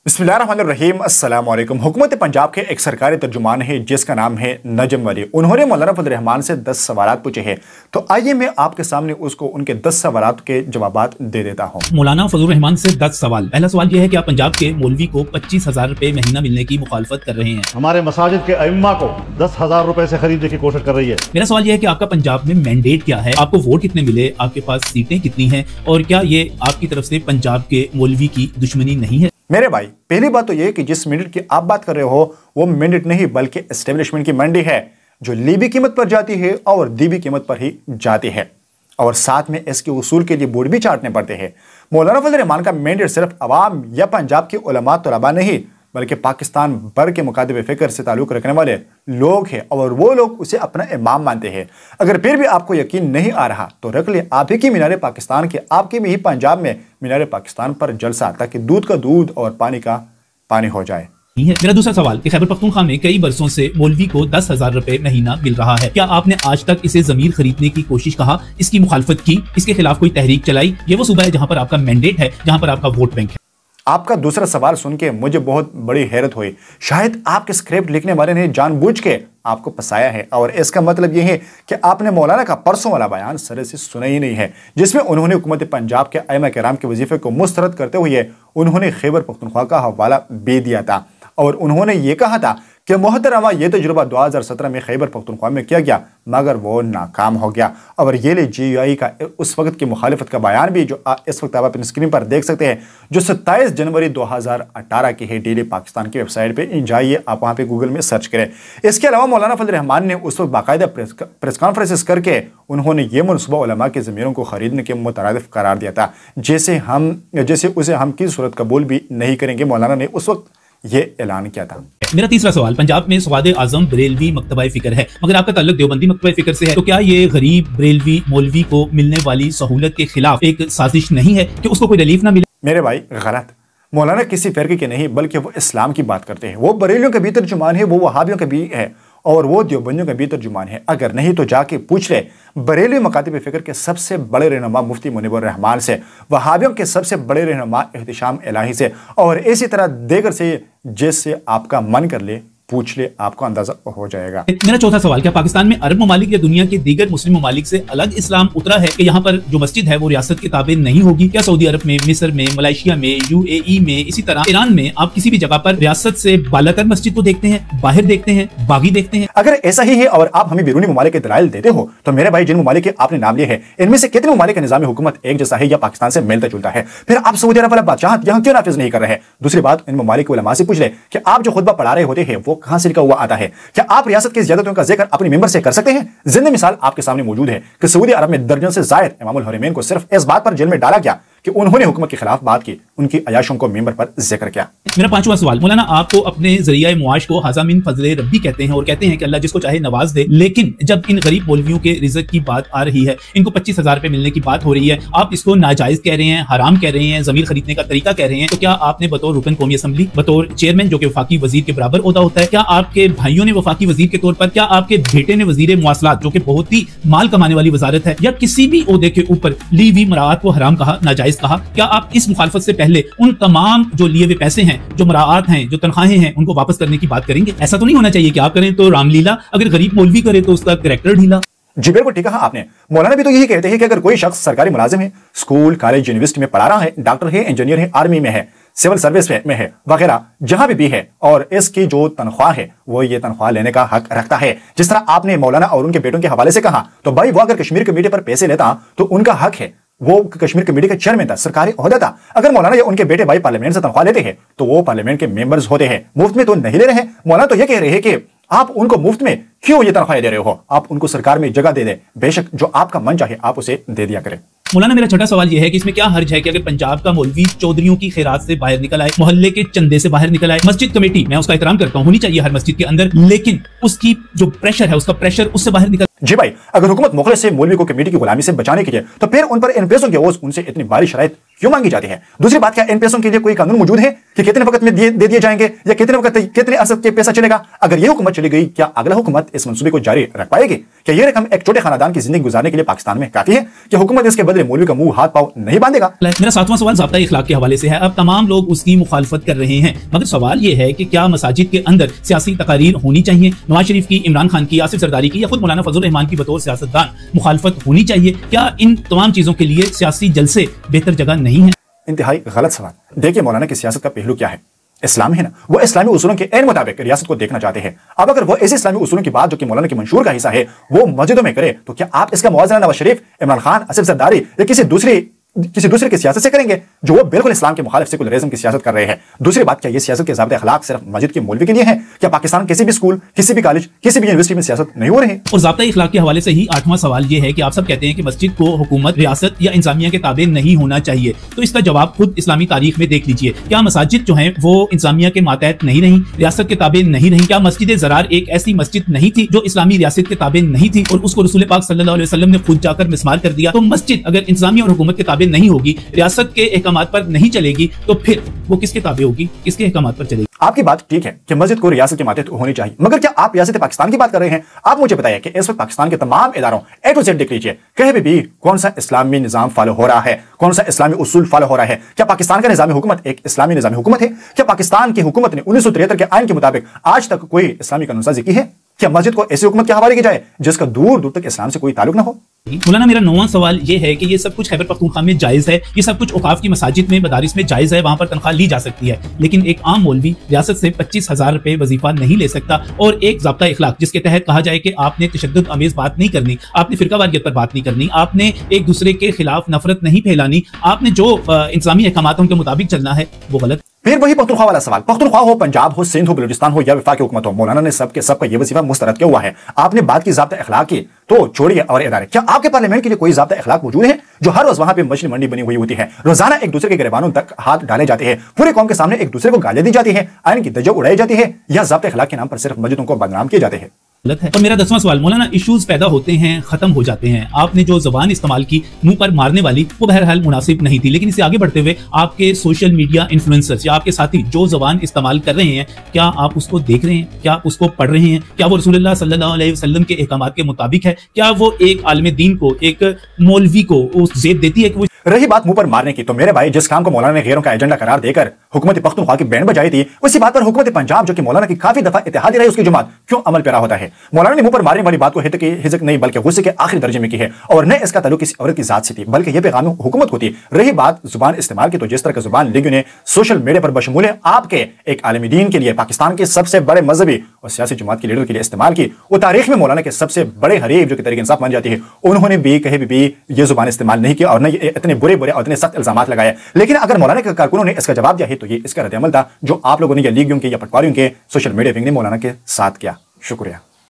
बिस्मिल्लाहिर्रहमानिर्रहीम अस्सलाम वालेकुम। हुकूमत पंजाब के एक सरकारी तर्जुमान है जिसका नाम है नजम वली। उन्होंने मौलाना फजल रहमान से 10 सवालात पूछे हैं, तो आइए मैं आपके सामने उसको उनके 10 सवालात के जवाबात दे देता हूँ। मौलाना फजल रहमान से 10 सवाल। पहला सवाल यह है कि आप पंजाब के मौलवी को 25,000 रुपए महीना मिलने की मुखालफत कर रहे हैं। हमारे मसाजिद के अइम्मा को 10,000 रुपए से खरीदने की कोशिश कर रही है। मेरा सवाल यह है कि आपका पंजाब में मैंडेट क्या है, आपको वोट कितने मिले, आपके पास सीटें कितनी हैं, और क्या ये आपकी तरफ से पंजाब के मौलवी की दुश्मनी नहीं है? मेरे भाई, पहली बात तो ये कि जिस मिनट की आप बात कर रहे हो वो मिनट नहीं बल्कि एस्टेब्लिशमेंट की मंडी है, जो लीबी कीमत पर जाती है और दीबी कीमत पर ही जाती है, और साथ में इसके उसूल के लिए बोर्ड भी चाटने पड़ते हैं। मौलाना फजल रहमान का मैंडेट सिर्फ अवाम या पंजाब के उलमा तलबा नहीं बल्कि पाकिस्तान भर के मुकादबे फिक्र से ताल्लुक़ रखने वाले लोग हैं, और वो लोग उसे अपना इमाम मानते हैं। अगर फिर भी आपको यकीन नहीं आ रहा तो रख ले आप ही की मीनार पाकिस्तान के, आपके भी पंजाब में मीनार पाकिस्तान पर जलसा, ताकि दूध का दूध और पानी का पानी हो जाए। मेरा दूसरा सवाल कि खैबर पख्तूनख्वा में कई बरसों से मौलवी को 10,000 रुपए महीना मिल रहा है। क्या आपने आज तक इसे ज़मीर खरीदने की कोशिश कहा, इसकी मुखालफत की, इसके खिलाफ कोई तहरीक चलाई? ये वो सूबा है जहां पर आपका मैंडेट है, जहां पर आपका वोट बैंक है। आपका दूसरा सवाल सुन के मुझे बहुत बड़ी हैरत हुई। शायद आपके स्क्रिप्ट लिखने वाले ने जानबूझ के आपको फंसाया है, और इसका मतलब यह है कि आपने मौलाना का परसों वाला बयान सरे से सुना ही नहीं है, जिसमें उन्होंने हुकूमत पंजाब के अइम्मा किराम के वजीफे को मुस्तरद करते हुए उन्होंने खैबर पख्तूनख्वा का हवाला भी दिया था, और उन्होंने ये कहा था कि मोहतरमा ये तजुर्बा 2017 में खैबर पख्तूनख्वा में किया गया मगर वो नाकाम हो गया। और ये ले GUI का उस वक्त की मुखालिफत का बयान भी, जो इस वक्त आप अपनी स्क्रीन पर देख सकते हैं, जो 27 जनवरी 2018 की है, डेली पाकिस्तान की वेबसाइट पे जाइए, आप वहाँ पे गूगल में सर्च करें। इसके अलावा मौलाना फजल रहमान ने उस वक्त बाकायदा प्रेस कॉन्फ्रेंसेस करके उन्होंने ये मनसूबा उलमा के ज़मीरों को खरीदने के मुतरादिफ करार दिया था, जैसे उसे हम किसी सूरत कबूल भी नहीं करेंगे। मौलाना ने उस वक्त ये ऐलान किया था। मेरा तीसरा सवाल, पंजाब में स्वादे आजम बरेलवी मकतबा फिक्र है मगर आपका ताल्लुक देवबंदी मकतबा फिक्र से है, तो क्या ये गरीब बरेलवी मौलवी को मिलने वाली सहूलत के खिलाफ एक साजिश नहीं है कि उसको कोई रिलीफ ना मिले? मेरे भाई गलत, मौलाना किसी फिरके के नहीं बल्कि वो इस्लाम की बात करते हैं। वो बरेलियों के भी तर्जुमान है, वो वहाबियों के भी है, और वो देवबंदियों के भी तर्जुमान है। अगर नहीं तो जाके पूछ ले बरेलवी मकातिब फिक्र के सबसे बड़े रहनुमा मुफ्ती मुनीबुर रहमान से, वहाबियों के सबसे बड़े रहनुमा एहतिशाम इलाही से, और इसी तरह देगर से जिससे आपका मन कर ले पूछ ले, आपको अंदाजा हो जाएगा। मेरा चौथा सवाल, क्या पाकिस्तान में अरब ममालिक या दुनिया के दीगर मुस्लिम ममालिक से अलग इस्लाम उतरा है कि यहाँ पर जो मस्जिद है वो रियासत के ताबे नहीं होगी? क्या सऊदी अरब में, मिस्र में, मलेशिया में, UAE में, इसी तरह ईरान में आप किसी भी जगह पर रियासत से बालातर मस्जिद को देखते हैं, बाहर देखते हैं, बागी देखते हैं? अगर ऐसा ही है और आप हमें बैरूनी ममालिक के दलाइल देते हो तो मेरे भाई, जिन ममालिक के आपने नाम लिए हैं इनमें से कितने ममालिक का निजाम हुकूमत एक जैसा है या पाकिस्तान से मिलता जुलता है? फिर आप सऊदी अरब वाला बादशाह यहाँ क्यों नाफिज नहीं कर रहे हैं? दूसरी बात, इन ममालिक के उलमा से पूछ ले कि आप जो खुतबा पढ़ा रहे होते हैं वो कहां से लिखा हुआ आता है? क्या आप रियासत की ज़ियादतियों का जिक्र अपनी मेंबर से कर सकते हैं? जिंदा मिसाल आपके सामने मौजूद है कि सऊदी अरब में दर्जन से जायद इमामुल हरमैन को सिर्फ इस बात पर जेल में डाला गया कि उन्होंने हुकूमत के खिलाफ बात की, उनकी अयाशों को मेंबर पर जिक्र किया। मेरा पांचवा सवाल, मौलाना आपको अपने जरिया मुआश को हाज़ा मिन फज़ले रब्बी कहते हैं और कहते हैं कि अल्लाह जिसको चाहे नवाज दे, लेकिन जब इन गरीब मौलवियों के रिज़्क की बात आ रही है, इनको 25,000 रुपए मिलने की बात हो रही है, आप इसको नाजायज कह रहे हैं, हराम कह रहे हैं, ज़मीर खरीदने का तरीका कह रहे हैं, तो क्या आपने बतौर रुकन कौमी असम्बली, बतौर चेयरमैन जो कि वफाकी वजीर के बराबर ओहदा होता है, क्या आपके भाइयों ने वफाकी वजीर के तौर पर, क्या आपके बेटे ने वजीर मुआसलात जो कि बहुत ही माल कमाने वाली वजारत है, या किसी भी ओहदे के ऊपर ली हुई मराआत को हराम कहा, नाजायज कहा? क्या आप इस मुखालफत से पहले उन तमाम जो लिए हुए पैसे हैं, जो मराआत हैं, जो तनख्वाहें हैं, उनको वापस करने की बात करेंगे? ऐसा तो नहीं होना चाहिए कि आप करें तो रामलीला, अगर गरीब मौलवी करे तो उसका कैरेक्टर ढीला। जी बिल्कुल ठीक कहा आपने। मौलाना भी तो यही कहते हैं कि अगर कोई शख्स सरकारी मुलाजिम है, स्कूल, कॉलेज, यूनिवर्सिटी में पढ़ा रहा है, डॉक्टर है, इंजीनियर है, आर्मी में है, सिविल सर्विस में है, वगैरह जहां भी है, और इसकी जो तनख्वाह है वो ये तनख्वाह लेने का हक रखता है। जिस तरह आपने मौलाना और उनके बेटों के हवाले से कहा, तो भाई वो अगर कश्मीर कमेटी पर पैसे लेता तो उनका हक है, वो कश्मीर कमेटी का चेयरमैन था, सरकारी ओहदा था। अगर मौलाना या उनके बेटे भाई पार्लियामेंट से तनख्वाह लेते हैं तो वो पार्लियामेंट के मेंबर्स होते हैं, मुफ्त में तो नहीं ले रहे हैं। मौलाना तो ये कह रहे हैं कि आप उनको मुफ्त में क्यों ये तनख्वाह दे रहे हो, आप उनको सरकार में जगह दे दें, बेशक जो आपका मन चाहे आप उसे दे दिया करें। मौलाना मेरा छोटा सवाल यह है कि इसमें क्या हर्ज है कि अगर पंजाब का मौलवी चौधरियों की खैरात से बाहर निकल आए, मोहल्ले के चंदे से बाहर निकल आए, मस्जिद कमेटी, मैं उसका एहतराम करता हूँ, होनी चाहिए हर मस्जिद के अंदर, लेकिन उसकी जो प्रेशर है, उसका प्रेशर उससे बाहर निकल जी भाई, अगर हुकूमत मुखलिस से मौलवी को कमेटी की गुलामी से बचाने के लिए तो फिर उन पर इन पैसों की ओस उनसे इतनी भारी शराइत क्यों मांगी जाती है? दूसरी बात, क्या इन पैसों के लिए कोई कानून मौजूद है कि कितने वक्त में दे दिए जाएंगे या कितने वक्त कितने अरसे के पैसा चलेगा? अगर यह हुकूमत चली गई, क्या अगला हुकूमत इस मंसूबे को जारी रख पाएगी? क्या यह रकम एक छोटे खानदान की जिंदगी गुजारने के लिए पाकिस्तान में काफी है? क्या हुकूमत इसके बदले मौलवी का मुंह हाथ पांव नहीं बांधेगा? मेरा 7वां सवाल ज़ाब्ता इखलाक के हवाले से है। अब तमाम लोग उसकी मुखालफत कर रहे हैं, मगर सवाल यह है कि क्या मसाजिद के अंदर सियासी तकारीर होनी चाहिए? नवाज शरीफ की, इमरान खान की, आसिफ जरदारी की या खुद मौलाना फजल रहमान की बतौर सियासतदान मुखालफत होनी चाहिए? क्या इन तमाम चीजों के लिए सियासी जलसे बेहतर जगह नहीं है? इंतहाई गलत सवाल। देखिए, मौलाना की सियासत का पहलू क्या है? इस्लाम है ना, वो इस्लामी उसूलों के ऐन मुताबिक रियासत को देखना चाहते हैं। अब अगर वो ऐसे इस्लामी उसूलों की बात जो कि मौलाना के मंशूर का हिस्सा है वो मस्जिदों में करे, तो क्या आप इसका मुआवजा नवाज शरीफ, इमरान खान, आसिफ जरदारी या किसी दूसरे की सियासत से करेंगे जो वो बिल्कुल इस्लाम के मुखालिफ सेकुलरिज्म की सियासत कर रहे हैं? दूसरी बात, क्या ये सियासत के ज़ाब्ते अखलाक सिर्फ मस्जिद के मौलवी के लिए है? क्या पाकिस्तान किसी भी स्कूल, किसी भी कॉलेज, किसी भी यूनिवर्सिटी में सियासत नहीं हो रही है? और ज़ाब्ता इखलाक के हवाले से ही 8वां सवाल ये है कि आप सब कहते हैं कि मस्जिद को हुकूमत, रियासत या इंतजामिया के ताबे नहीं होना चाहिए, तो इसका जवाब खुद इस्लामी तारीख में देख लीजिए। क्या मसाजिद जो हैं वो इंतजामिया के मातहत नहीं रही, रियासत के ताबे नहीं रही? क्या मस्जिद ज़रार एक ऐसी मस्जिद नहीं थी जो इस्लामी रियासत के ताबे नहीं थी और उसको रसूल पाक सल्लल्लाहु अलैहि वसल्लम ने खुद जाकर मिसमार कर दिया? तो मस्जिद अगर इंतजामिया और हुकूमत के ताबे नहीं होगी, रियासत के अहकामात पर नहीं चलेगी, तो फिर वो किसके ताबे होगी, किसके अहकामात पर चलेगी? आपकी बात ठीक है कि मस्जिद को रियासत के मातहत होनी चाहिए, मगर क्या आप रियासत पाकिस्तान की बात कर रहे हैं? आप मुझे बताइए कि इस वक्त पाकिस्तान के तमाम इदारों ए टू जेड देख लीजिए, कहीं भी कौन सा इस्लामी निजाम फॉलो हो रहा है, कौन सा इस्लामी उसूल फॉलो हो रहा है? क्या पाकिस्तान का निजाम हुकूमत एक इस्लामी निजाम हुकूमत है? क्या पाकिस्तान की हुकूमत ने 1973 के आइन के मुताबिक आज तक कोई इस्लामी कानूनसाजी की है? क्या मस्जिद को ऐसी हुकूमत के हवाले की जाए जिसका दूर दूर तक इस्लाम से कोई ताल्लुक ना हो? मौलाना, मेरा 9वां सवाल ये है कि ये सब कुछ खैबर पख्तूनख्वा में जायज है, ये सब कुछ औकाफ की मसाजिद में, मदारिस में जायज है, वहां पर तनख्वाह ली जा सकती है, लेकिन एक आम मौलवी रियासत से 25,000 रुपए वजीफा नहीं ले सकता। और एक ज़ाब्ता इखलाक जिसके तहत कहा जाए कि आपने तशद्दुद अमेज बात नहीं करनी, आपने फिरकावारियत पर बात नहीं करनी, आपने एक दूसरे के खिलाफ नफरत नहीं फैलानी, आपने जो इंतजामी अहकामातों के मुताबिक चलना है वो गलत। फिर वही पख्तूनख्वा वाला सवाल, पख्तूनख्वा हो, पंजाब हो, सिंध हो, बलूचिस्तान हो या वफाकी हुकूमत हो, मौलाना ने सबका ये वजीफा मुस्तरद किया हुआ है। आपने बात की ज़ाब्ता इखलाक की, तो छोड़िए और इदारे। क्या आपके पार्लियामेंट के लिए कोई ज़ाब्ता इखलाक मौजूद है जो हर रोज वहां पे मछली मंडी बनी हुई होती है, रोजाना एक दूसरे के गिरबानों तक हाथ डाले जाते हैं, पूरे कौम के सामने एक दूसरे को गालियां दी जाती है, आइन की धज्जियां उड़ाई जाती है, या ज़ाब्ता इखलाक के नाम पर सिर्फ मस्जिदों को बदनाम किए जाते हैं? गलत है। और मेरा 10वां सवाल, मौलाना, इश्यूज पैदा होते हैं, खत्म हो जाते हैं। आपने जो जबान इस्तेमाल की मुंह पर मारने वाली, वो बहरहाल मुनासिब नहीं थी, लेकिन इससे आगे बढ़ते हुए आपके सोशल मीडिया इन्फ्लुएंसर्स या आपके साथी जो जबान इस्तेमाल कर रहे हैं, क्या आप उसको देख रहे हैं? क्या आप उसको पढ़ रहे हैं? क्या वो रसूलुल्लाह सल्लल्लाहु अलैहि वसल्लम के अहकामात के मुताबिक है? क्या वो एक आलिम दीन को, एक मौलवी को उस जेब देती है कि वो? रही बात मुंह पर मारने की, तो मेरे भाई, जिस काम को मौलाना ने गैरों का एजेंडा करार देकर हुकूमत पख्तूनख्वा की बैंड बजाई थी, उसी बात पर हुकूमत पंजाब जो कि मौलाना की काफी दफा इत्तेहादी रही, उसकी जमात क्यों अमल पैरा होता है? मौलाना ने मुंह पर मारने वाली बात को हिजक नहीं बल्कि गुस्से के आखिरी दर्जे में की है, और न इसका ताल्लुक किसी औरत की जात से थी बल्कि यह पैगाम हुकूमत को थी। रही बात जुबान इस्तेमाल की, तो जिस तरह की जुबान लीग ने सोशल मीडिया पर बशमूल आपके एक आलिम दीन के लिए, पाकिस्तान के सबसे बड़े मजहबी और सियासी जमात के लीडर के लिए इस्तेमाल की, वो तारीख में मौलाना के सबसे बड़े हरीफ जो कि तहरीक इंसाफ मान जाती है, उन्होंने भी कहीं भी ये जुबान इस्तेमाल नहीं की और न इतने बुरे और इतने सख्त इल्जाम लगाए। लेकिन अगर मौलाना के कारकुनों ने इसका जवाब दिया है, तो ये इसका रद्द अमल था जो आप लोगों ने या लीगियों के या पटवारियों के सोशल मीडिया विंग ने मौलाना के साथ किया। शुक्रिया।